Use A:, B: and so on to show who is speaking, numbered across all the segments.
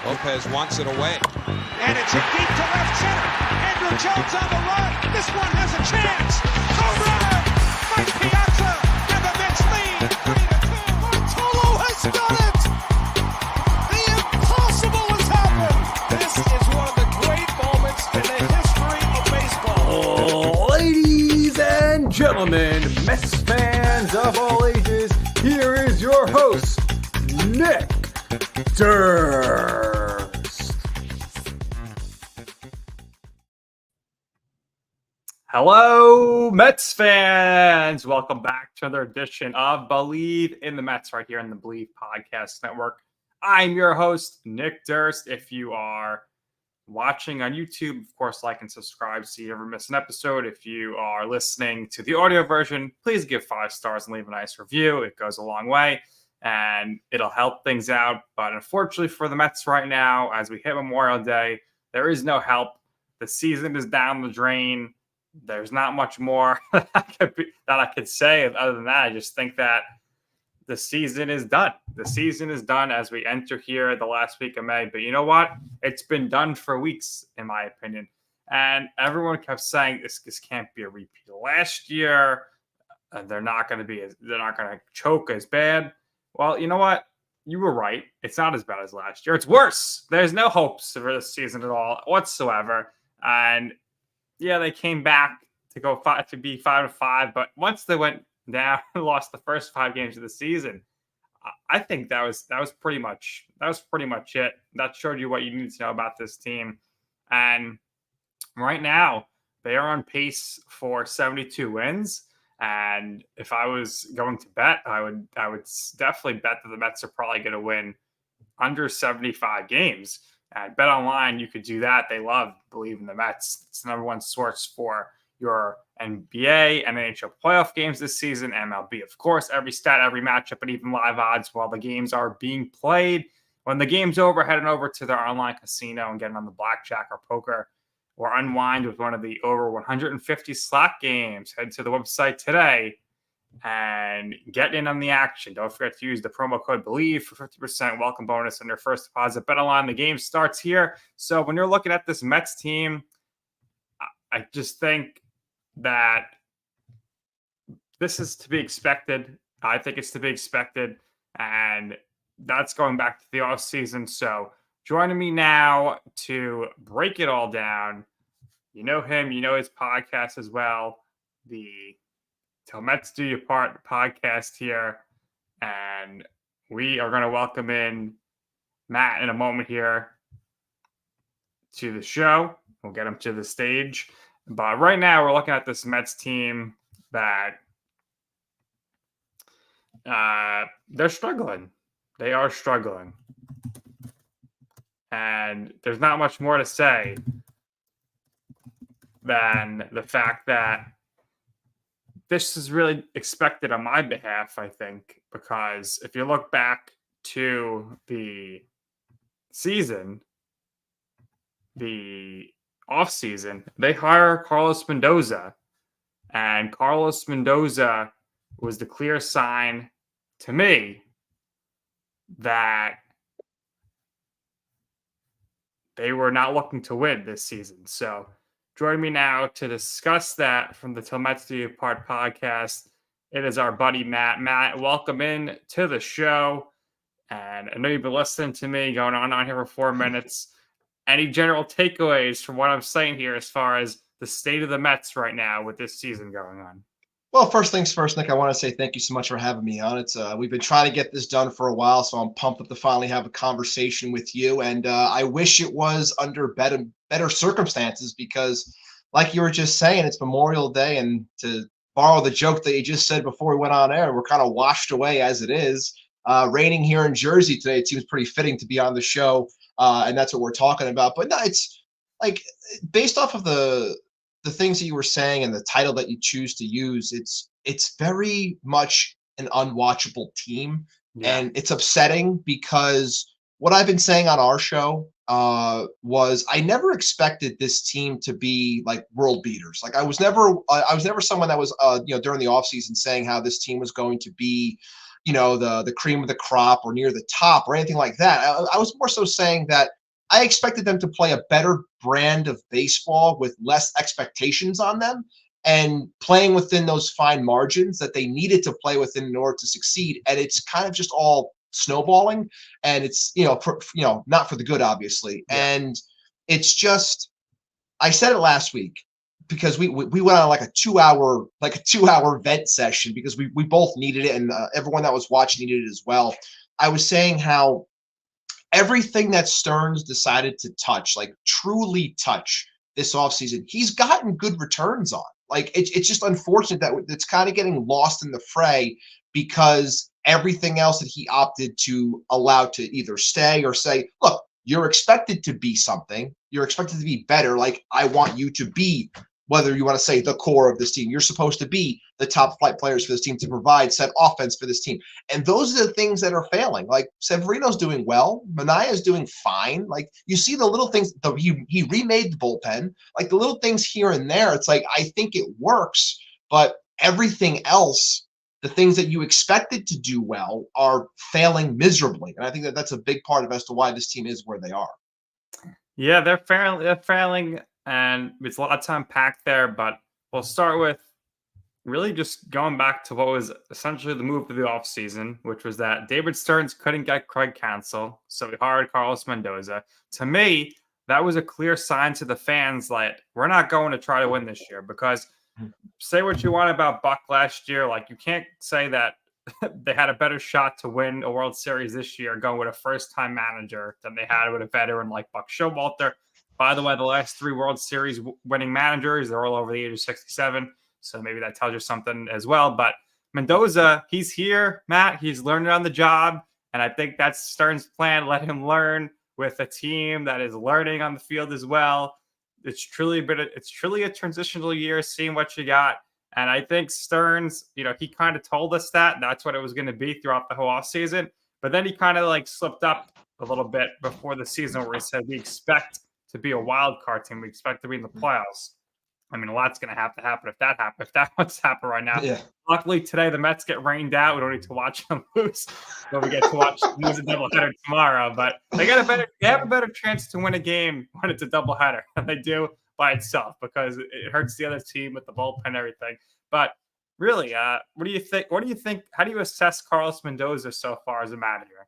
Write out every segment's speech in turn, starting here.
A: Lopez wants it away. And it's hit deep to left center. Andrew Jones on the run. This one has a chance. Home run! Mike Piazza and the Mets lead 3-2. Bartolo has done it! The impossible has happened! This is one of the great moments in the history of baseball.
B: Ladies and gentlemen, Mets fans of all ages, here is your host, Nick Durst. Hello, Mets fans. Welcome back to another edition of Bleav in the Mets right here on the Bleav Podcast Network. I'm your host, Nick Durst. If you are watching on YouTube, of course, like and subscribe so you never miss an episode. If you are listening to the audio version, please give 5 stars and leave a nice review. It goes a long way and it'll help things out. But unfortunately for the Mets right now, as we hit Memorial Day, there is no help. The season is down the drain. There's not much more that I could say other than that. I just think that the season is done. The season is done as we enter here the last week of May. But you know what? It's been done for weeks, in my opinion. And everyone kept saying this can't be a repeat of last year. They're not going to choke as bad. Well, you know what? You were right. It's not as bad as last year. It's worse. There's no hopes for this season at all whatsoever. And yeah, they came back to be 5-5, but once they went down and lost the first 5 games of the season, I think that was pretty much it. That showed you what you need to know about this team. And right now, they are on pace for 72 wins. And if I was going to bet, I would definitely bet that the Mets are probably going to win under 75 games. At Bet Online, you could do that. They Bleav in the Mets. It's the number one source for your NBA and NHL playoff games this season, MLB, of course, every stat, every matchup, and even live odds while the games are being played. When the game's over, head on over to their online casino and get on the blackjack or poker or unwind with one of the over 150 slot games. Head to the website today and get in on the action. Don't forget to use the promo code Bleav for 50% welcome bonus on your first deposit. Bet Online, the game starts here. So when you're looking at this Mets team, I just think that this is to be expected. I think it's to be expected, and that's going back to the offseason. So joining me now to break it all down, you know him, you know his podcast as well, the Till Mets Do You Part podcast here, and we are going to welcome in Matt in a moment here to the show. We'll get him to the stage. But right now, we're looking at this Mets team that they're struggling. They are struggling. And there's not much more to say than the fact that this is really expected on my behalf, I think, because if you look back to the season, the offseason, they hire Carlos Mendoza, and Carlos Mendoza was the clear sign to me that they were not looking to win this season. So joining me now to discuss that from the Till Mets Do You Part podcast, it is our buddy Matt. Matt, welcome in to the show. And I know you've been listening to me going on here for 4 minutes. Any general takeaways from what I'm saying here as far as the state of the Mets right now with this season going on?
C: Well, first things first, Nick, I want to say thank you so much for having me on. We've been trying to get this done for a while, so I'm pumped up to finally have a conversation with you. And I wish it was under better circumstances because, like you were just saying, it's Memorial Day. And to borrow the joke that you just said before we went on air, we're kind of washed away as it is. Raining here in Jersey today, it seems pretty fitting to be on the show, and that's what we're talking about. But no, it's like based off of the things that you were saying and the title that you choose to use, it's very much an unwatchable team. Yeah. And it's upsetting because what I've been saying on our show was I never expected this team to be like world beaters. Like I was never someone that was during the offseason saying how this team was going to be, the cream of the crop or near the top or anything like that. I was more so saying that I expected them to play a better brand of baseball with less expectations on them and playing within those fine margins that they needed to play within in order to succeed. And it's kind of just all snowballing, and it's not for the good, obviously.
B: Yeah.
C: And it's just, I said it last week because we went on like a 2-hour vent session because we both needed it, and everyone that was watching needed it as well. I was saying how everything that Stearns decided to touch, like truly touch this offseason, he's gotten good returns on. Like it's just unfortunate that it's kind of getting lost in the fray because everything else that he opted to allow to either stay or say, look, you're expected to be something. You're expected to be better. Like I want you to be, whether you want to say the core of this team, you're supposed to be the top flight players for this team to provide set offense for this team. And those are the things that are failing. Like Severino's doing well. Manaya's doing fine. Like you see the little things, he remade the bullpen, like the little things here and there. It's like, I think it works, but everything else, the things that you expected to do well are failing miserably. And I think that that's a big part of as to why this team is where they are.
B: Yeah, they're failing, and it's a lot of time packed there. But we'll start with really just going back to what was essentially the move of the offseason, which was that David Stearns couldn't get Craig Counsell, so he hired Carlos Mendoza. To me, that was a clear sign to the fans that we're not going to try to win this year, because say what you want about Buck last year, like you can't say that they had a better shot to win a World Series this year going with a first-time manager than they had with a veteran like Buck Showalter. By the way, the last 3 World Series winning managers, they're all over the age of 67, so maybe that tells you something as well. But Mendoza, he's here, Matt. He's learning on the job, and I think that's Stearns' plan. Let him learn with a team that is learning on the field as well. It's truly a transitional year, seeing what you got. And I think Stearns, he kind of told us that that's what it was going to be throughout the whole offseason. But then he kind of like slipped up a little bit before the season where he said, we expect to be a wild card team. We expect to be in the playoffs. I mean, a lot's going to happen if that happens. If that wants to happen right now.
C: Yeah.
B: Luckily, today the Mets get rained out. We don't need to watch them lose. But we get to watch them lose a doubleheader tomorrow. But they have a better chance to win a game when it's a doubleheader than they do by itself, because it hurts the other team with the bullpen and everything. But really, what do you think? How do you assess Carlos Mendoza so far as a manager?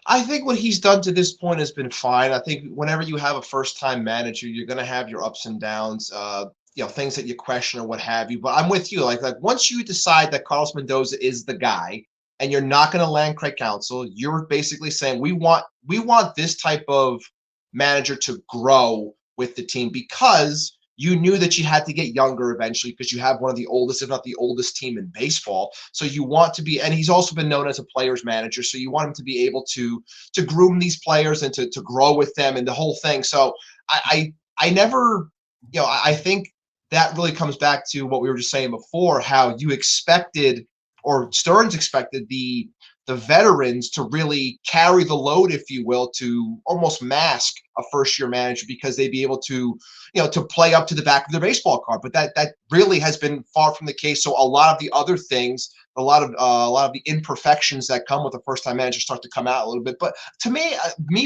C: I think what he's done to this point has been fine. I think whenever you have a first-time manager, you're going to have your ups and downs, things that you question or what have you. But I'm with you. Like once you decide that Carlos Mendoza is the guy, and you're not going to land Craig Counsell, you're basically saying we want this type of manager to grow with the team, because you knew that you had to get younger eventually because you have one of the oldest, if not the oldest team in baseball. So you want to be, and he's also been known as a player's manager. So you want him to be able to groom these players and to grow with them and the whole thing. So I never, I think that really comes back to what we were just saying before, how you expected, or Stearns expected the veterans to really carry the load, if you will, to almost mask a first-year manager because they'd be able to, to play up to the back of their baseball card. But that really has been far from the case. So a lot of the other things, a lot of the imperfections that come with a first-time manager start to come out a little bit. But to me,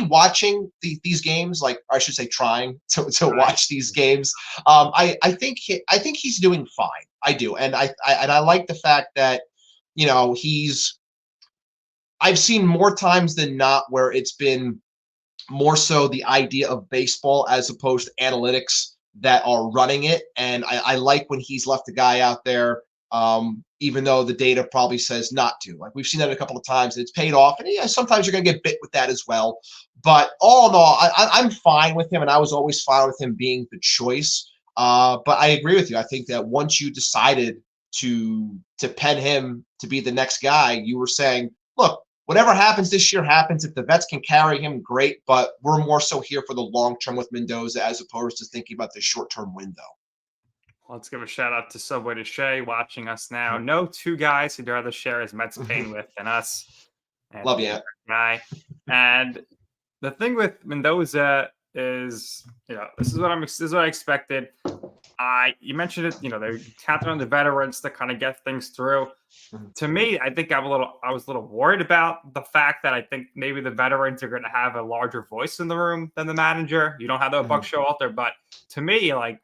C: watching these games, like I should say, trying to watch these games, I think he's doing fine. I do, and I like the fact that I've seen more times than not where it's been more so the idea of baseball as opposed to analytics that are running it. And I like when he's left the guy out there, even though the data probably says not to. Like we've seen that a couple of times, and it's paid off. And sometimes you're going to get bit with that as well. But all in all, I'm fine with him, and I was always fine with him being the choice. But I agree with you. I think that once you decided to pen him to be the next guy, you were saying, look, whatever happens this year happens. If the vets can carry him, great. But we're more so here for the long term with Mendoza as opposed to thinking about the short term window.
B: Let's give a shout out to Subway to Shea watching us now. No two guys who'd rather share his Mets pain with than us. And
C: Love you.
B: Guy. And the thing with Mendoza is, this is what I expected. You mentioned it, they're counting on the veterans to kind of get things through. To me, I think I was a little worried about the fact that I think maybe the veterans are going to have a larger voice in the room than the manager. You don't have the Buck Showalter, but to me, like,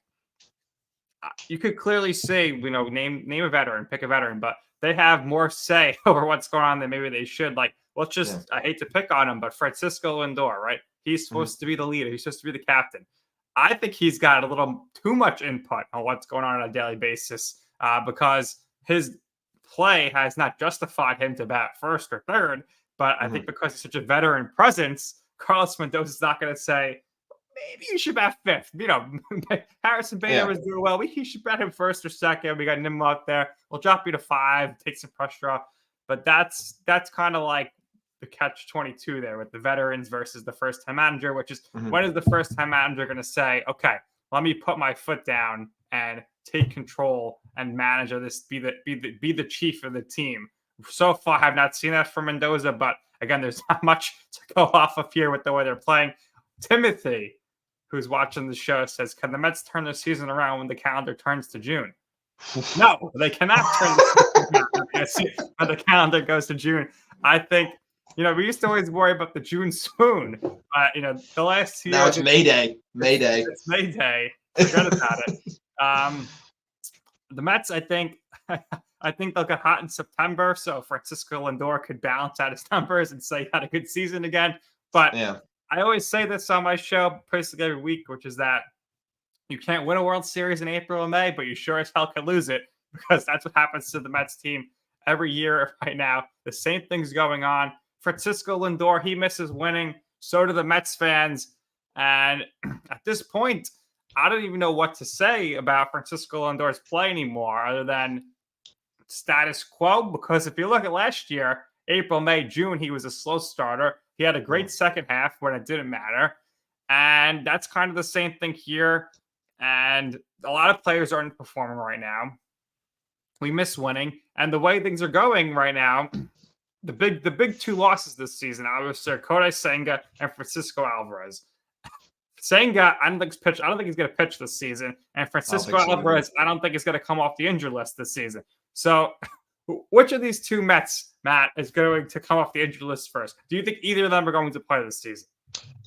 B: you could clearly say, name a veteran, pick a veteran, but they have more say over what's going on than maybe they should. Like, I hate to pick on him, but Francisco Lindor, right? He's supposed to be the leader. He's supposed to be the captain. I think he's got a little too much input on what's going on a daily basis because his play has not justified him to bat first or third. But I think because he's such a veteran presence, Carlos Mendoza's not going to say, maybe you should bat fifth. Harrison Bader was doing well. He should bat him first or second. We got Nimmo out there. We'll drop you to 5, take some pressure off. But that's kind of like the catch-22 there with the veterans versus the first-time manager, which is when is the first-time manager going to say, okay, let me put my foot down and take control and manage this, be the chief of the team. So far, I have not seen that from Mendoza, but again, there's not much to go off of here with the way they're playing. Timothy, who's watching the show, says, can the Mets turn their season around when the calendar turns to June? No, they cannot turn the season around when the calendar goes to June. I think, we used to always worry about the June swoon, but, the last 2 years.
C: Now it's May Day.
B: It's May Day. Forget about it. The Mets, I think they'll get hot in September, so Francisco Lindor could balance out his numbers and say he had a good season again. But I always say this on my show basically every week, which is that you can't win a World Series in April or May, but you sure as hell can lose it because that's what happens to the Mets team every year right now. The same thing's going on. Francisco Lindor, he misses winning. So do the Mets fans. And at this point, I don't even know what to say about Francisco Lindor's play anymore other than status quo. Because if you look at last year, April, May, June, he was a slow starter. He had a great second half when it didn't matter. And that's kind of the same thing here. And a lot of players aren't performing right now. We miss winning. And the way things are going right now, the big 2 losses this season, obviously, are Kodai Senga and Francisco Alvarez. Senga, I don't think he's going to pitch this season. And Francisco Alvarez, I don't think he's going to come off the injury list this season. So which of these 2 Mets, Matt, is going to come off the injury list first? Do you think either of them are going to play this season?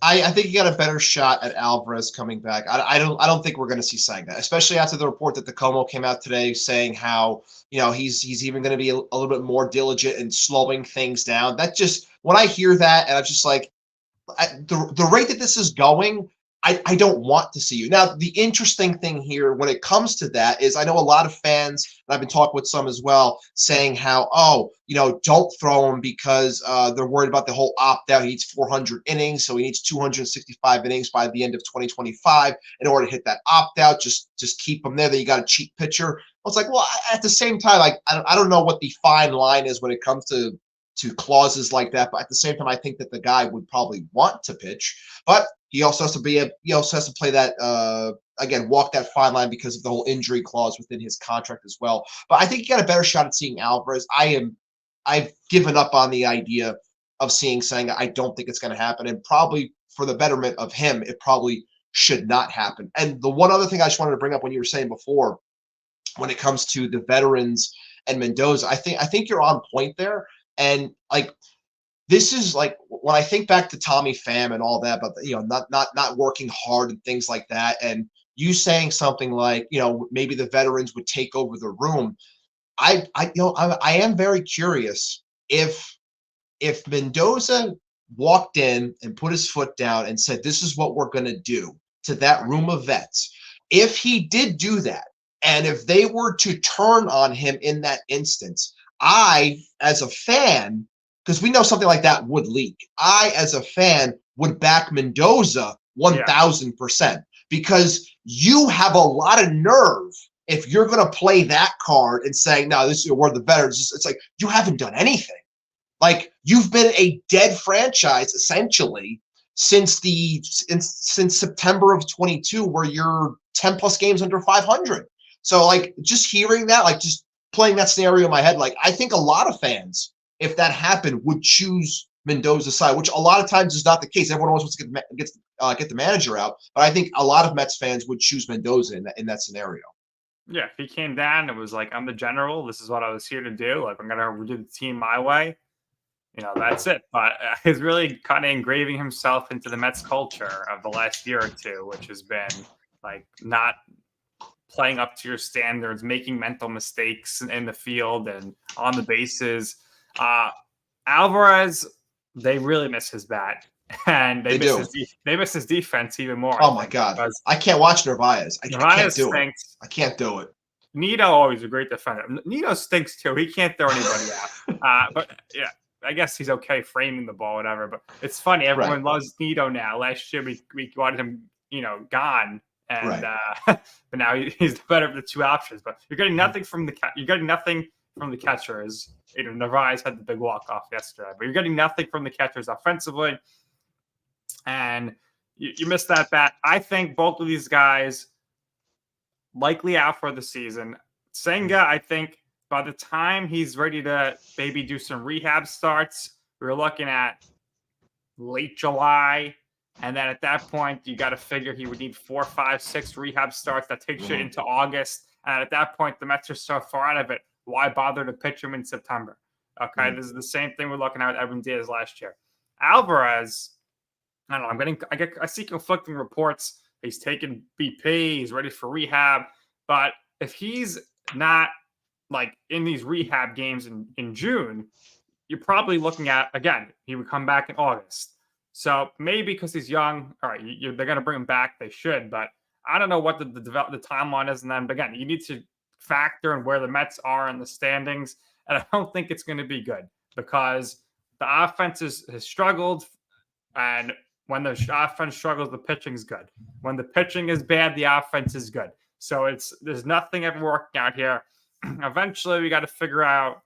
C: I think you got a better shot at Alvarez coming back. I don't think we're going to see Senga, especially after the report that Como came out today saying how he's even going to be a little bit more diligent in slowing things down. That just, when I hear that, and I'm just like, the rate that this is going, I don't want to see you. Now, the interesting thing here when it comes to that is I know a lot of fans, and I've been talking with some as well, saying how, don't throw him because they're worried about the whole opt-out. He needs 400 innings, so he needs 265 innings by the end of 2025 in order to hit that opt-out. Just keep him there. Then you got a cheap pitcher. I was like, well, at the same time, like I don't know what the fine line is when it comes to clauses like that, but at the same time, I think that the guy would probably want to pitch, but he also has to play that again, walk that fine line because of the whole injury clause within his contract as well. But I think you got a better shot at seeing Alvarez. I've given up on the idea of seeing Senga. I don't think it's going to happen, and probably for the betterment of him, it probably should not happen. And the one other thing I just wanted to bring up when you were saying before, when it comes to the veterans and Mendoza, I think you're on point there. And like, this is like when I think back to Tommy Pham and all that, but not working hard and things like that, and you saying something like, maybe the veterans would take over the room. I am very curious if Mendoza walked in and put his foot down and said, this is what we're going to do to that room of vets. If he did do that, and if they were to turn on him in that instance, I, as a fan, because we know something like that would leak, I, as a fan, would back Mendoza 1,000% because you have a lot of nerve if you're going to play that card and saying, no, this is where the veterans. It's like you haven't done anything. Like, you've been a dead franchise essentially since September of 22, where you're 10 plus games under 500. So like, just hearing that, like, just playing that scenario in my head, like, I think a lot of fans, if that happened, would choose Mendoza's side, which a lot of times is not the case. Everyone always wants to get the manager out, but I think a lot of Mets fans would choose Mendoza in that scenario.
B: Yeah, if he came down and was like, "I'm the general. This is what I was here to do. Like, I'm gonna do the team my way." That's it. But he's really kind of engraving himself into the Mets culture of the last year or two, which has been like not playing up to your standards, making mental mistakes in the field and on the bases. Alvarez, they really miss his bat, and they miss his defense even more.
C: Oh my God, I can't watch Narvaez. I can't do
B: stinks.
C: it. I can't do it.
B: Nito always a great defender. Nito stinks too. He can't throw anybody out. But yeah, I guess he's okay framing the ball, whatever. But it's funny. Everyone loves Nito now. Last year we wanted him, gone, and but now he's the better of the two options. But you're getting nothing from the catchers. Narvaez had the big walk off yesterday, but you're getting nothing from the catchers offensively, and you missed that bat. I think both of these guys likely out for the season. Senga, I think by the time he's ready to maybe do some rehab starts, we're looking at late July. And then at that point, you got to figure he would need 4, 5, 6 rehab starts. That takes you into August. And at that point, the Mets are so far out of it. Why bother to pitch him in September? Okay, This is the same thing we're looking at with Evan Diaz last year. Alvarez, I don't know. I see conflicting reports. He's taking BP. He's ready for rehab. But if he's not like in these rehab games in June, you're probably looking at, again, he would come back in August. So maybe because he's young, all right, they're going to bring him back. They should, but I don't know what the timeline is. And then, but again, you need to factor in where the Mets are in the standings. And I don't think it's going to be good because the offense has struggled. And when the offense struggles, the pitching is good. When the pitching is bad, the offense is good. So there's nothing ever working out here. Eventually, we got to figure out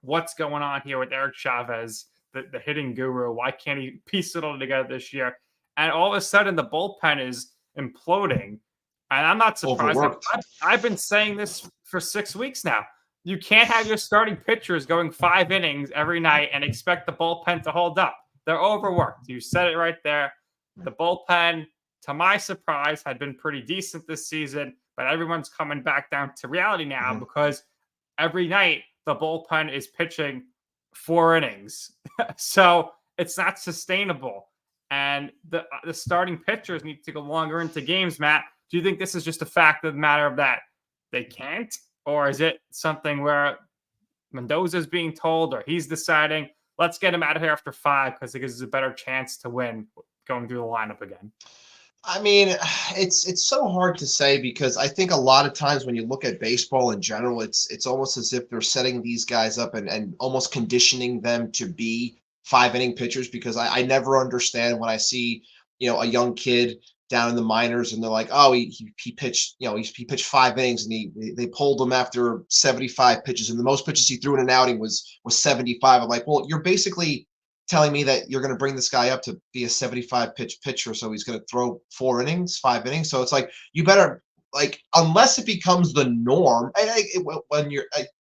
B: what's going on here with Eric Chavez, the hitting guru. Why can't he piece it all together this year? And all of a sudden, the bullpen is imploding. And I'm not surprised. I've been saying this for 6 weeks now. You can't have your starting pitchers going 5 innings every night and expect the bullpen to hold up. They're overworked. You said it right there. The bullpen, to my surprise, had been pretty decent this season, but everyone's coming back down to reality now because every night the bullpen is pitching 4 innings. So it's not sustainable. And the starting pitchers need to go longer into games, Matt. Do you think this is just a fact of the matter of that they can't? Or is it something where Mendoza is being told or he's deciding, let's get him out of here after 5 because it gives us a better chance to win going through the lineup again?
C: I mean, it's so hard to say because I think a lot of times when you look at baseball in general, it's almost as if they're setting these guys up and almost conditioning them to be 5-inning pitchers because I never understand when I see, a young kid down in the minors and they're like, oh, he pitched, he pitched 5 innings and they pulled him after 75 pitches and the most pitches he threw in an outing was 75. I'm like, well, you're basically telling me that you're going to bring this guy up to be a 75 pitch pitcher. So he's going to throw 4 innings, 5 innings. So it's like, you better unless it becomes the norm.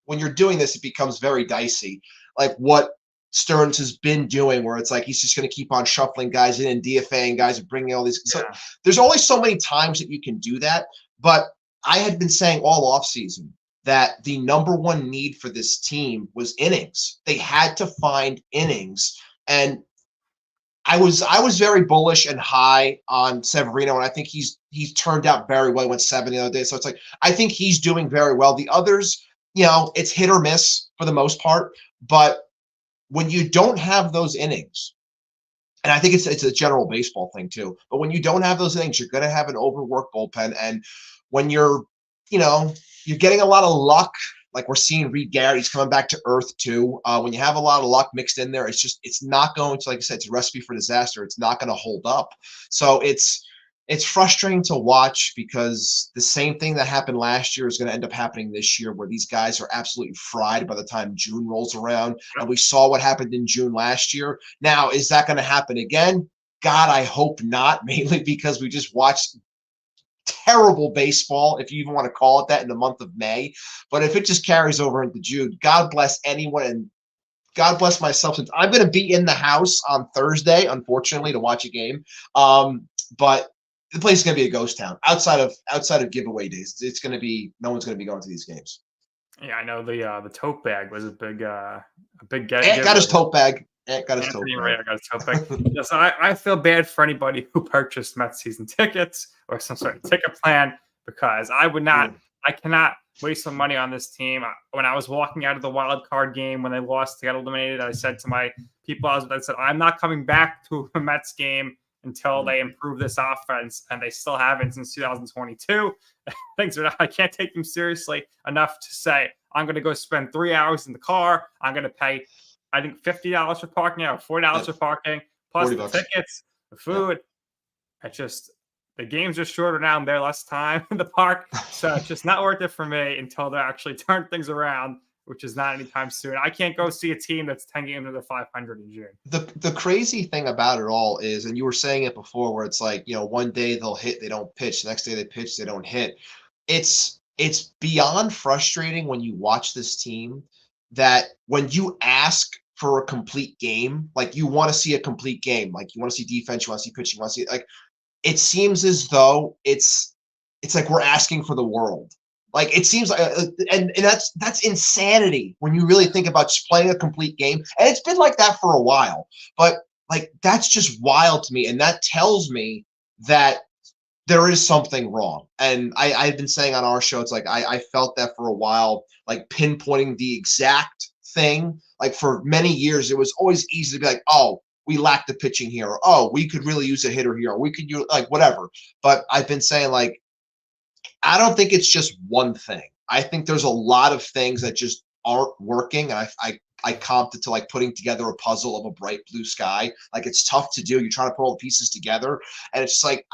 C: When you're doing this, it becomes very dicey. Like what Stearns has been doing where it's like, he's just going to keep on shuffling guys in and DFAing guys and bringing all these. So there's only so many times that you can do that. But I had been saying all offseason that the number one need for this team was innings. They had to find innings. And I was very bullish and high on Severino, and I think he's turned out very well. He went 7 the other day. So it's like, I think he's doing very well. The others, it's hit or miss for the most part. But when you don't have those innings, and I think it's a general baseball thing too, but when you don't have those innings, you're going to have an overworked bullpen. And when you're getting a lot of luck, like we're seeing Reed Gary's coming back to earth too. When you have a lot of luck mixed in there, it's not going to, like I said, it's a recipe for disaster. It's not going to hold up. So it's frustrating to watch because the same thing that happened last year is going to end up happening this year where these guys are absolutely fried by the time June rolls around. And we saw what happened in June last year. Now, is that going to happen again? God, I hope not, mainly because we just watched terrible baseball, if you even want to call it that, in the month of May. But if it just carries over into June, God bless anyone. And God bless my substance. I'm going to be in the house on Thursday, unfortunately, to watch a game. But the place is going to be a ghost town outside of giveaway days. It's going to be no one's going to be going to these games.
B: Yeah, I know the tote bag was a big
C: Ant got his tote bag. Ant got his tote
B: Anthony
C: bag.
B: Ray got his tote bag. Yes, I feel bad for anybody who purchased Mets season tickets or some sort of ticket plan because I would not, I cannot waste some money on this team. When I was walking out of the wild card game when they lost to get eliminated, I said to my people, I said, I'm not coming back to a Mets game until they improve this offense, and they still haven't since 2022. Things are not, I can't take them seriously enough to say I'm going to go spend 3 hours in the car. I'm going to pay, I think, $50 for parking or $40 for parking, plus the tickets, the food. It's just the games are shorter now and they're less time in the park, so it's just not worth it for me until they actually turn things around, which is not anytime soon. I can't go see a team that's 10 games under 500 in June.
C: The crazy thing about it all is, and you were saying it before, where it's like, one day they'll hit, they don't pitch. The next day they pitch, they don't hit. It's beyond frustrating when you watch this team that when you ask for a complete game, like you want to see a complete game, like you want to see defense, you want to see pitching, you want to see like it seems as though it's like we're asking for the world. Like it seems like, and that's insanity when you really think about just playing a complete game. And it's been like that for a while, but like that's just wild to me, and that tells me that there is something wrong. And I've been saying on our show, it's like I felt that for a while, like pinpointing the exact thing. Like for many years, it was always easy to be like, oh, we lack the pitching here. Or, oh, we could really use a hitter here. Or we could use like whatever. But I've been saying like, I don't think it's just one thing. I think there's a lot of things that just aren't working. And I comped it to like putting together a puzzle of a bright blue sky. Like it's tough to do. You're trying to put all the pieces together, and it's like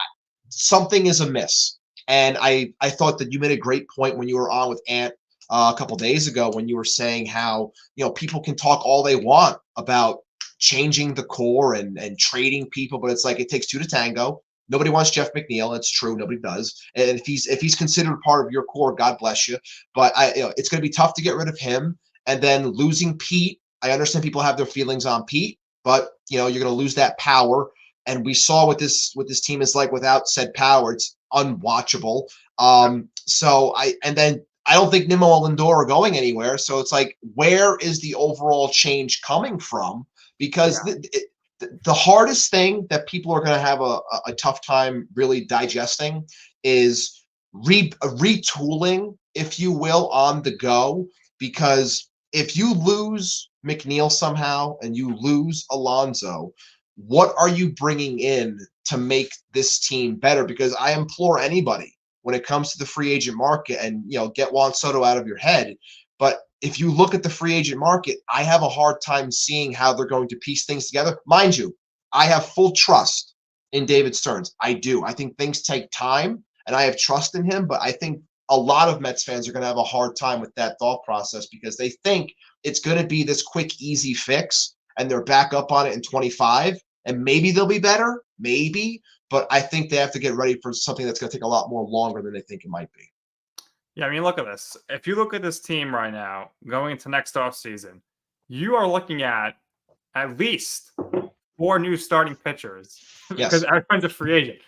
C: something is amiss. And I thought that you made a great point when you were on with Ant a couple days ago when you were saying how people can talk all they want about changing the core and trading people, but it's like it takes two to tango. Nobody wants Jeff McNeil. It's true, nobody does. And if he's considered part of your core, God bless you. But it's going to be tough to get rid of him. And then losing Pete, I understand people have their feelings on Pete, but you're going to lose that power. And we saw what this team is like without said power. It's unwatchable. And then I don't think Nimmo and Lindor are going anywhere. So it's like, where is the overall change coming from? Because the hardest thing that people are going to have a tough time really digesting is retooling, if you will, on the go. Because if you lose McNeil somehow and you lose Alonso, what are you bringing in to make this team better? Because I implore anybody when it comes to the free agent market, and get Juan Soto out of your head. But if you look at the free agent market, I have a hard time seeing how they're going to piece things together. Mind you, I have full trust in David Stearns. I do. I think things take time, and I have trust in him. But I think a lot of Mets fans are going to have a hard time with that thought process because they think it's going to be this quick, easy fix, and they're back up on it in 25. And maybe they'll be better, maybe. But I think they have to get ready for something that's going to take a lot more longer than they think it might be.
B: Yeah, I mean, look at this. If you look at this team right now, going into next offseason, you are looking at least 4 new starting pitchers.
C: Yes.
B: Because everyone's a free agent.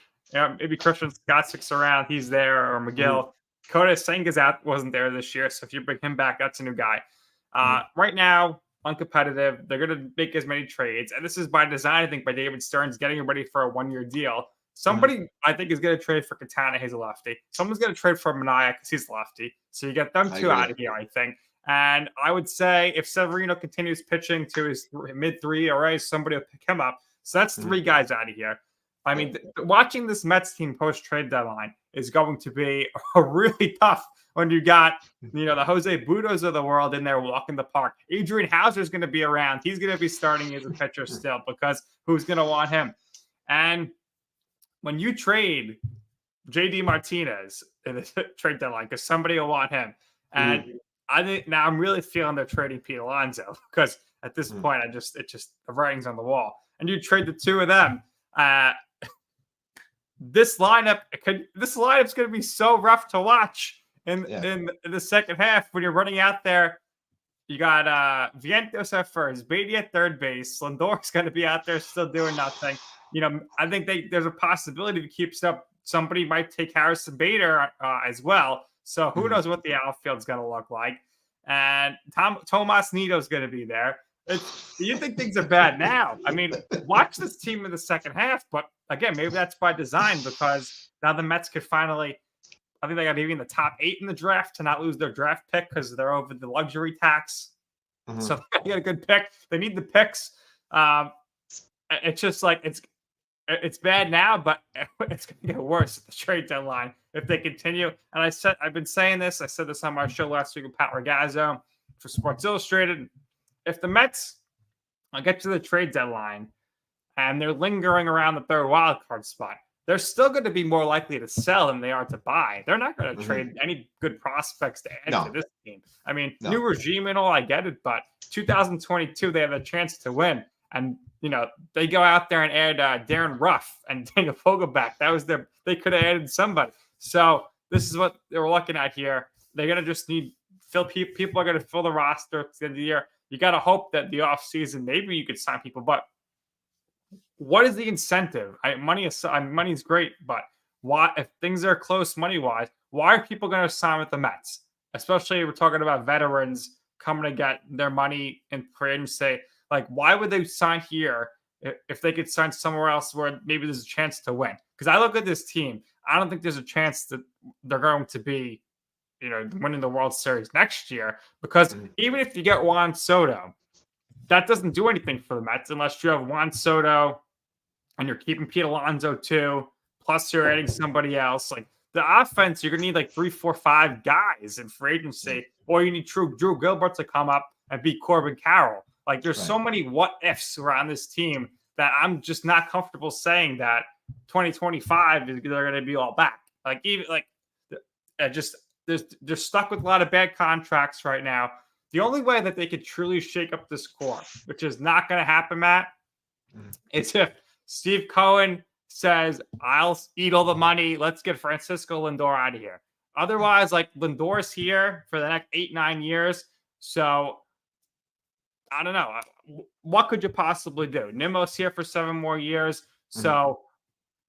B: Maybe Christian Scott sticks around. He's there. Or McGill. Kota Senga's out, wasn't there this year. So if you bring him back, that's a new guy. Right now, uncompetitive. They're going to make as many trades. And this is by design, I think, by David Stearns getting ready for a 1-year deal. Somebody, I think, is going to trade for Katana. He's a lefty. Someone's going to trade for Manaea because he's lefty. So you get them two out of here, I think. And I would say if Severino continues pitching to his mid-3 ERA, somebody will pick him up. So that's 3 guys out of here. I mean, watching this Mets team post-trade deadline is going to be really tough when you got, the Jose Budos of the world in there walking the park. Adrian Hauser's going to be around. He's going to be starting as a pitcher still because who's going to want him? And when you trade JD Martinez in the trade deadline, because somebody will want him. And I think now I'm really feeling they're trading Pete Alonso because at this point, it's just the writing's on the wall. And you trade the 2 of them. This lineup's going to be so rough to watch in the second half when you're running out there You got Vientos at first, Beatty at third base. Lindor's going to be out there still doing nothing. I think there's a possibility to keep up. Somebody might take Harrison Bader as well. So who knows what the outfield's going to look like. And Tomas Nito's going to be there. You think things are bad now. I mean, watch this team in the second half. But again, maybe that's by design because now the Mets could finally – I think they got to be in the top 8 in the draft to not lose their draft pick because they're over the luxury tax. So they got a good pick. They need the picks. It's just like it's bad now, but it's going to get worse at the trade deadline if they continue. And I've been saying this. I said this on my show last week with Pat Ragazzo for Sports Illustrated. If the Mets get to the trade deadline and they're lingering around the third wild card spot, they're still going to be more likely to sell than they are to buy. They're not going to trade any good prospects to add to this team. I mean, new regime and all, I get it, but 2022, they have a chance to win. And, they go out there and add Darren Ruff and Daniel Vogelbach. They could have added somebody. So this is what they were looking at here. They're going to just need people are going to fill the roster at the end of the year. You got to hope that the offseason, maybe you could sign people, but what is the incentive? Money's great, but why, if things are close money-wise, why are people going to sign with the Mets? Especially we're talking about veterans coming to get their money and create and say, like, why would they sign here if they could sign somewhere else where maybe there's a chance to win? Because I look at this team, I don't think there's a chance that they're going to be, winning the World Series next year. Because even if you get Juan Soto, that doesn't do anything for the Mets unless you have Juan Soto and you're keeping Pete Alonso too, plus you're adding somebody else. Like the offense, you're going to need like 3, 4, 5 guys in free agency, or you need Drew Gilbert to come up and beat Corbin Carroll. Like there's so many what ifs around this team that I'm just not comfortable saying that 2025 they're going to be all back. Like even like they're stuck with a lot of bad contracts right now. The only way that they could truly shake up this core, which is not going to happen, Matt, is if Steve Cohen says, I'll eat all the money. Let's get Francisco Lindor out of here. Otherwise, like Lindor's here for the next 8-9 years. So I don't know. What could you possibly do? Nimmo's here for 7 more years. So,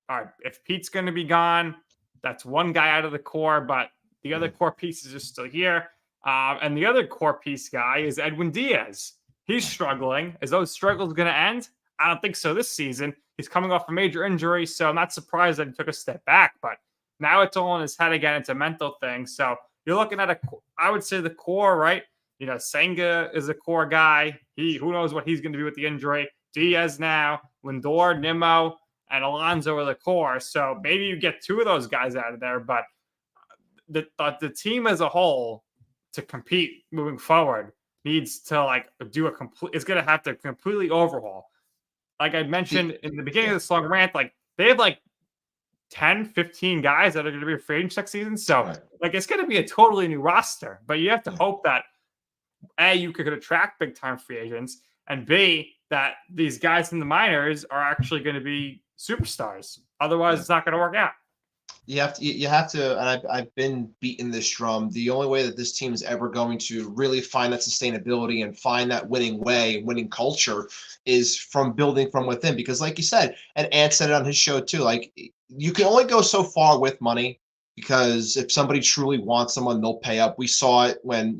B: all right, if Pete's going to be gone, that's one guy out of the core, but the other core pieces are still here. And the other core piece guy is Edwin Diaz. He's struggling. Is those struggles going to end? I don't think so this season. He's coming off a major injury, so I'm not surprised that he took a step back. But now it's all in his head again. It's a mental thing. So you're looking at I would say the core, right? Senga is a core guy. Who knows what he's going to be with the injury. Diaz now, Lindor, Nimmo, and Alonso are the core. So maybe you get 2 of those guys out of there. But the team as a whole to compete moving forward needs to it's going to have to completely overhaul. Like I mentioned in the beginning of this long rant, like they have 10, 15 guys that are going to be free agents next season. So it's going to be a totally new roster, but you have to hope that A, you could attract big time free agents, and B, that these guys in the minors are actually going to be superstars. Otherwise it's not going to work out.
C: You have to, and I've been beating this drum. The only way that this team is ever going to really find that sustainability and find that winning way, winning culture, is from building from within. Because, like you said, and Ant said it on his show too, like you can only go so far with money. Because if somebody truly wants someone, they'll pay up. We saw it when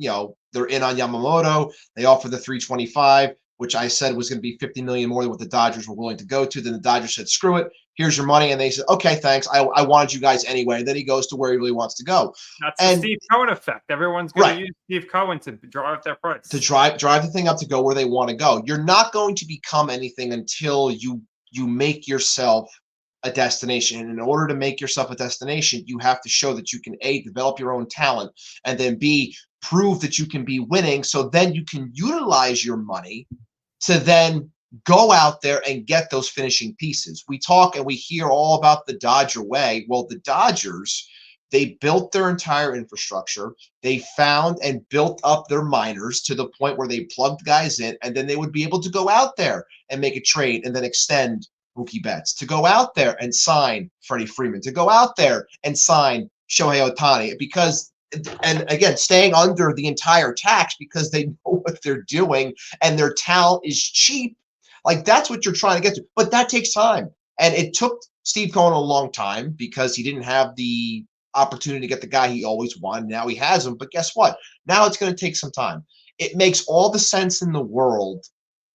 C: they're in on Yamamoto. They offered the 325, which I said was going to be $50 million more than what the Dodgers were willing to go to. Then the Dodgers said, "Screw it. Here's your money." And they said, "Okay, thanks. I wanted you guys anyway." And then he goes to where he really wants to go.
B: That's the Steve Cohen effect. Everyone's going to use Steve Cohen to drive up their price.
C: To drive the thing up to go where they want to go. You're not going to become anything until you make yourself a destination. And in order to make yourself a destination, you have to show that you can A, develop your own talent, and then B, prove that you can be winning. So then you can utilize your money to then go out there and get those finishing pieces. We talk and we hear all about the Dodger way. Well, the Dodgers, they built their entire infrastructure. They found and built up their minors to the point where they plugged guys in, and then they would be able to go out there and make a trade and then extend Mookie Betts, to go out there and sign Freddie Freeman, to go out there and sign Shohei Ohtani, because and again, staying under the entire tax because they know what they're doing and their talent is cheap. Like that's what you're trying to get to. But that takes time. And it took Steve Cohen a long time because he didn't have the opportunity to get the guy he always wanted. Now he has him. But guess what? Now it's going to take some time. It makes all the sense in the world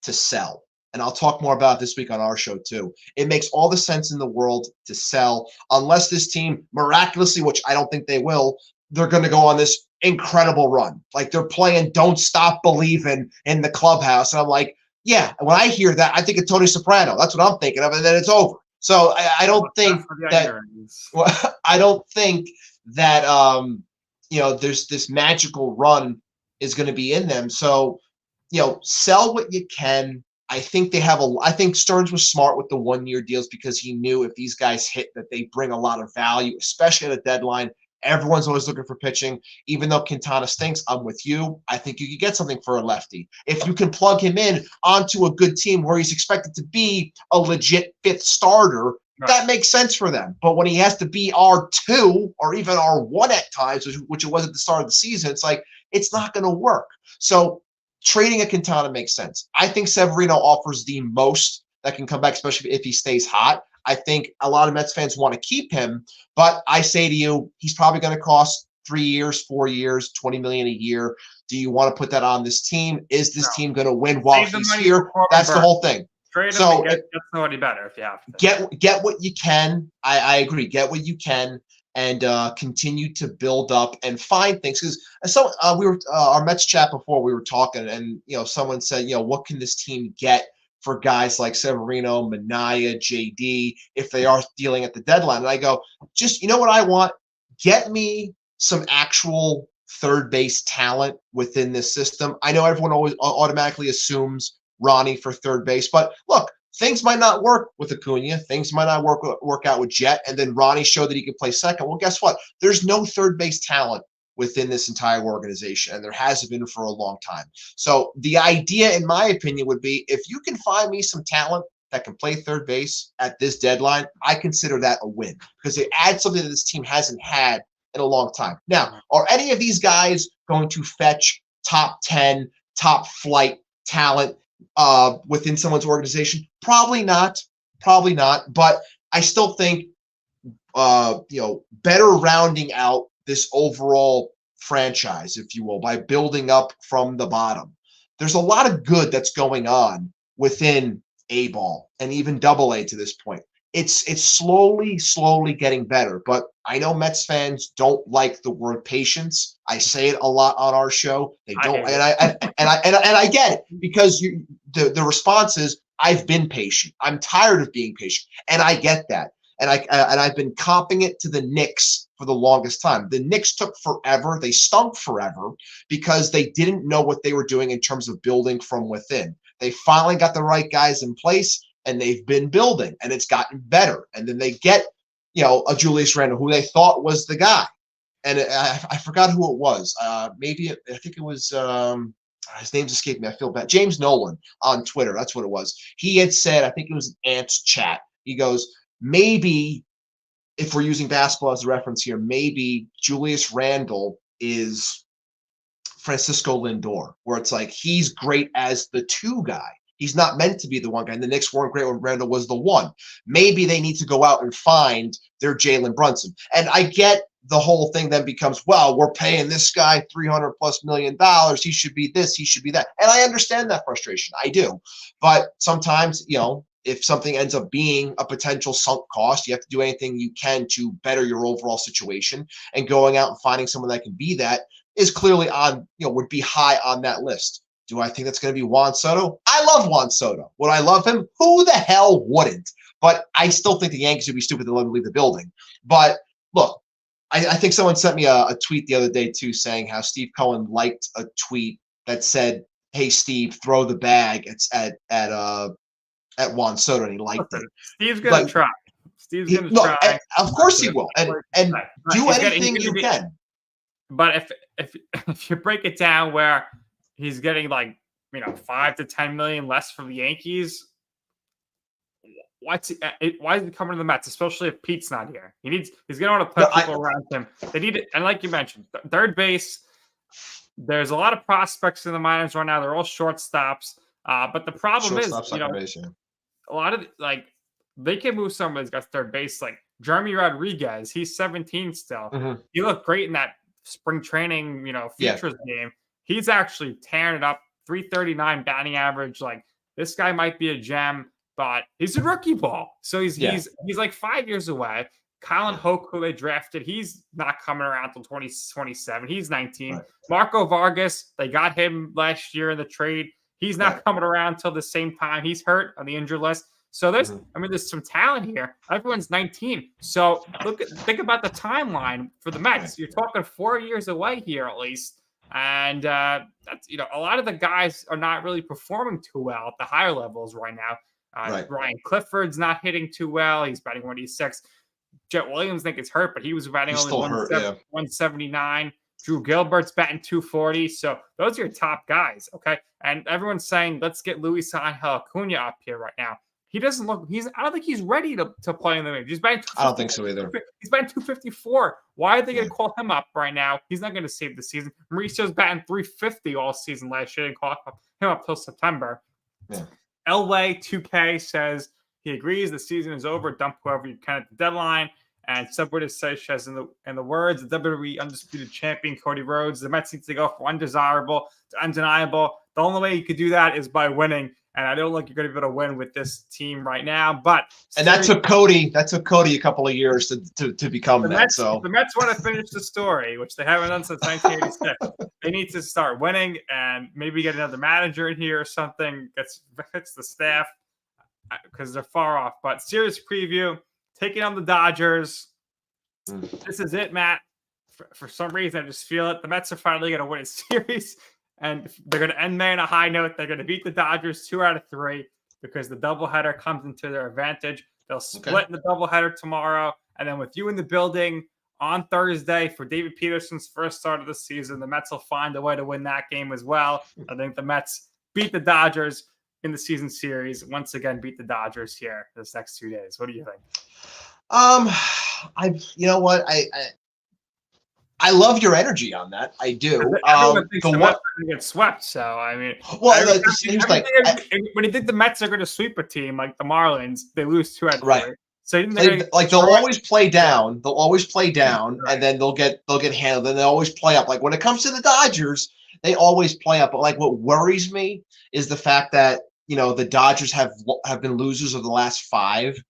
C: to sell. And I'll talk more about it this week on our show too. It makes all the sense in the world to sell unless this team miraculously, which I don't think they will, they're going to go on this incredible run. Like they're playing Don't Stop Believin' in the clubhouse. And I'm like, yeah, when I hear that, I think of Tony Soprano. That's what I'm thinking of, and then it's over. So I don't think that I don't think that there's this magical run is going to be in them. So sell what you can. I think I think Stearns was smart with the 1-year deals because he knew if these guys hit that they bring a lot of value, especially at a deadline. Everyone's always looking for pitching. Even though Quintana stinks, I'm with you. I think you could get something for a lefty. If you can plug him in onto a good team where he's expected to be a legit fifth starter, that makes sense for them. But when he has to be R2 or even R1 at times, which it was at the start of the season, it's like it's not going to work. So trading a Quintana makes sense. I think Severino offers the most that can come back, especially if he stays hot. I think a lot of Mets fans want to keep him, but I say to you, he's probably going to cost 3 years, 4 years, $20 million a year. Do you want to put that on this team? Is this team going to win while he's here? That's the whole thing.
B: Trade him and get somebody better if you have to.
C: Get what you can. I agree. Get what you can and continue to build up and find things. Because we were our Mets chat before we were talking, and someone said, what can this team get for guys like Severino, Minaya, JD, if they are dealing at the deadline? And I go, just, what I want? Get me some actual third base talent within this system. I know everyone always automatically assumes Ronnie for third base, but look, things might not work with Acuna. Things might not work out with Jet, and then Ronnie showed that he could play second. Well, guess what? There's no third base talent within this entire organization, and there hasn't been for a long time. So the idea, in my opinion, would be if you can find me some talent that can play third base at this deadline, I consider that a win because it adds something that this team hasn't had in a long time. Now, are any of these guys going to fetch top 10, top flight talent within someone's organization? Probably not. But I still think, better rounding out this overall franchise, if you will, by building up from the bottom. There's a lot of good that's going on within A-ball and even AA to this point. It's slowly getting better, but I know Mets fans don't like the word patience. I say it a lot on our show. They don't, and I get it because the response is I've been patient. I'm tired of being patient, and I get that. And I've been comping it to the Knicks for the longest time. The Knicks took forever. They stunk forever because they didn't know what they were doing in terms of building from within. They finally got the right guys in place, and they've been building, and it's gotten better. And then they get, a Julius Randle, who they thought was the guy. And I forgot who it was. I think it was his name's escaped me. I feel bad. James Nolan on Twitter. That's what it was. He had said, I think it was an Ants chat. He goes, maybe if we're using basketball as a reference here, maybe Julius Randle is Francisco Lindor, where it's like he's great as the two guy. He's not meant to be the one guy. And the Knicks weren't great when Randle was the one. Maybe they need to go out and find their Jalen Brunson. And I get the whole thing then becomes, well, we're paying this guy $300+ million. He should be this, he should be that. And I understand that frustration. I do. But sometimes, if something ends up being a potential sunk cost, you have to do anything you can to better your overall situation. And going out and finding someone that can be that is clearly on, would be high on that list. Do I think that's going to be Juan Soto? I love Juan Soto. Would I love him? Who the hell wouldn't? But I still think the Yankees would be stupid to let him leave the building. But look, I think someone sent me a tweet the other day too, saying how Steve Cohen liked a tweet that said, "Hey Steve, throw the bag at Juan Soto," and he liked it.
B: Steve's gonna try. Steve's gonna try.
C: Of course he will, and do anything you can.
B: But if you break it down, where he's getting $5 to $10 million less from the Yankees, why is he coming to the Mets, especially if Pete's not here? He's going to want to put people around him. They need it, and like you mentioned, third base. There's a lot of prospects in the minors right now. They're all shortstops, but the problem is,
C: base,
B: a lot of they can move someone that's got third base, like Jeremy Rodriguez. He's 17 still.
C: Mm-hmm.
B: He looked great in that spring training, futures game. He's actually tearing it up. 339 batting average. Like, this guy might be a gem, but he's a rookie ball. So he's like 5 years away. Colin Hoke, who they drafted, he's not coming around until 2027. He's 19. Right. Marco Vargas, they got him last year in the trade. He's not coming around till the same time. He's hurt on the injured list. So there's some talent here. Everyone's 19. So think about the timeline for the Mets. You're talking 4 years away here at least. And that's a lot of the guys are not really performing too well at the higher levels right now. Ryan Clifford's not hitting too well. He's batting 186. Jet Williams, I think, is hurt, but he was batting only 179. Drew Gilbert's batting 240. So those are your top guys, okay? And everyone's saying, let's get Luis Angel Acuna up here right now. He doesn't look. I don't think he's ready to play in the majors. He's batting.
C: I don't think so either.
B: He's batting 254. Why are they going to call him up right now? He's not going to save the season. Mauricio's batting 350 all season last year. They call him up till September.
C: Yeah.
B: Elway 2K says he agrees the season is over. Dump whoever you can at the deadline. And Subway says, in the words of WWE undisputed champion Cody Rhodes, the Mets need to go from undesirable to undeniable. The only way you could do that is by winning. And I don't think you're going to be able to win with this team right now. But
C: that took Cody a couple of years to become that. So
B: the Mets want to finish the story, which they haven't done since 1986. They need to start winning and maybe get another manager in here or something. Fix the staff because they're far off. But series preview, taking on the Dodgers. This is it, Matt. For some reason, I just feel it. The Mets are finally going to win a series. And they're going to end May on a high note. They're going to beat the Dodgers 2 out of 3 because the doubleheader comes into their advantage. They'll split in the doubleheader tomorrow. And then with you in the building on Thursday for David Peterson's first start of the season, the Mets will find a way to win that game as well. I think the Mets beat the Dodgers in the season series. Once again, beat the Dodgers here this next 2 days. What do you think?
C: You know what? I love your energy on that. I do.
B: Everyone thinks the Mets are going to get swept. So, I mean,
C: when
B: you think the Mets are going to sweep a team like the Marlins, they lose 2 out of 3.
C: Right.
B: So
C: they'll always play down. They'll always play down, and then they'll get handled. And they always play up. Like when it comes to the Dodgers, they always play up. But like what worries me is the fact that the Dodgers have been losers of the last 5,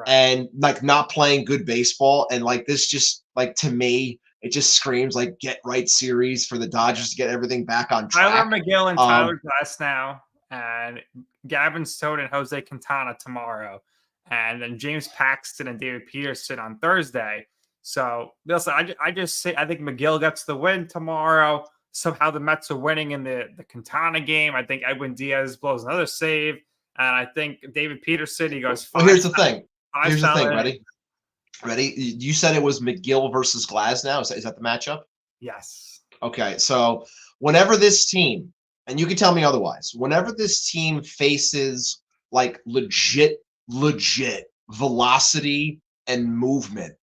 C: and like not playing good baseball. And like this, just like to me, it just screams like get right series for the Dodgers to get everything back on track.
B: Tyler McGill and Tyler Glasnow and Gavin Stone and Jose Quintana tomorrow. And then James Paxton and David Peterson on Thursday. So listen, I think McGill gets the win tomorrow. Somehow the Mets are winning in the Quintana game. I think Edwin Diaz blows another save. And I think David Peterson, he goes 5.
C: Well, here's the thing. Ready? You said it was McGill versus Glasnow. Is that the matchup?
B: Yes.
C: Okay. So whenever this team, and you can tell me otherwise, whenever this team faces like legit velocity and movement,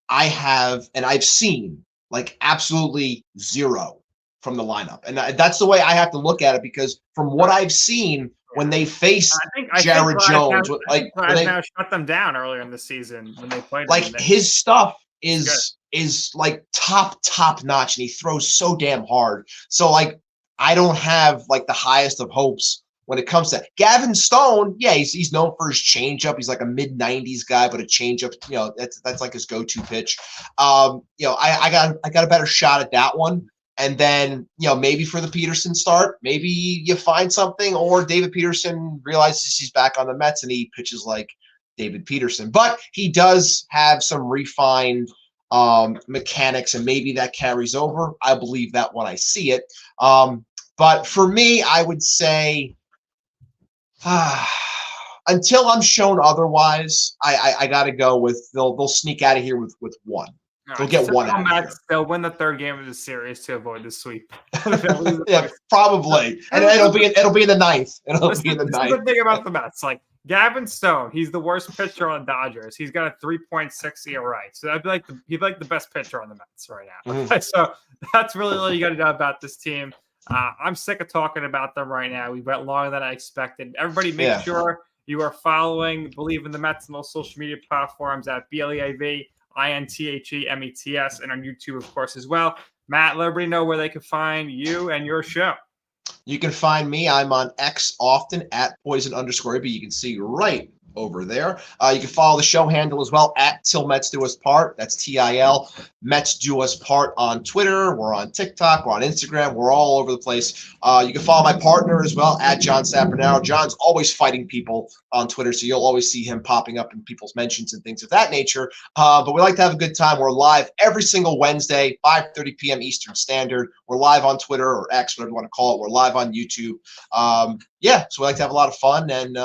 C: I've seen like absolutely 0 from the lineup. And that's the way I have to look at it, because from what I've seen, when they face Jared Jones,
B: now shut them down earlier in the season when they played.
C: Like his stuff is like top notch, and he throws so damn hard. So like I don't have like the highest of hopes when it comes to Gavin Stone. Yeah, he's known for his changeup. He's like a mid-90s guy, but a changeup, that's like his go-to pitch. I got a better shot at that one. And then, maybe for the Peterson start, maybe you find something, or David Peterson realizes he's back on the Mets and he pitches like David Peterson. But he does have some refined mechanics, and maybe that carries over. I believe that when I see it. But for me, I would say until I'm shown otherwise, I got to go with they'll sneak out of here with 1. They'll get 1 out.
B: They'll win the 3rd game of the series to avoid the sweep.
C: Yeah, probably. And it'll be in the 9th.
B: This is the thing about the Mets. Like, Gavin Stone, he's the worst pitcher on the Dodgers. He's got a 3.6 ERA. So that'd be like he'd like the best pitcher on the Mets right now. Okay, so that's really all you got to know about this team. I'm sick of talking about them right now. We went longer than I expected. Everybody make sure you are following Bleav in the Mets on all social media platforms at BLEAVINTHEMETS and on YouTube, of course, as well. Matt, let everybody know where they can find you and your show.
C: You can find me. I'm on X often at poison_AB. You can see right over there. You can follow the show handle as well at Till Mets Do Us Part. That's TIL. Mets Do Us Part on Twitter. We're on TikTok. We're on Instagram. We're all over the place. You can follow my partner as well at John Sapernaro. John's always fighting people on Twitter, so you'll always see him popping up in people's mentions and things of that nature. But we like to have a good time. We're live every single Wednesday, 5:30 p.m. Eastern Standard. We're live on Twitter or X, whatever you want to call it. We're live on YouTube. So we like to have a lot of fun, and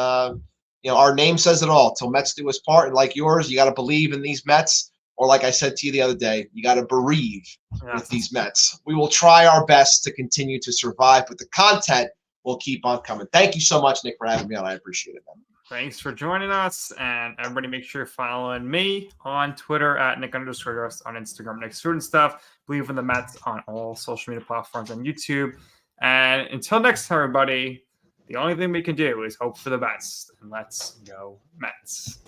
C: our name says it all. Till Mets Do Us Part, and like yours, you got to believe in these Mets. Or like I said to you the other day, you got to bereave with these Mets. We will try our best to continue to survive, but the content will keep on coming. Thank you so much, Nick, for having me on. I appreciate it, man.
B: Thanks for joining us, and everybody make sure you're following me on Twitter at Nick_Durst, on Instagram, Nick Student Stuff. Bleav in the Mets on all social media platforms and YouTube. And until next time, everybody, the only thing we can do is hope for the best. And let's go Mets.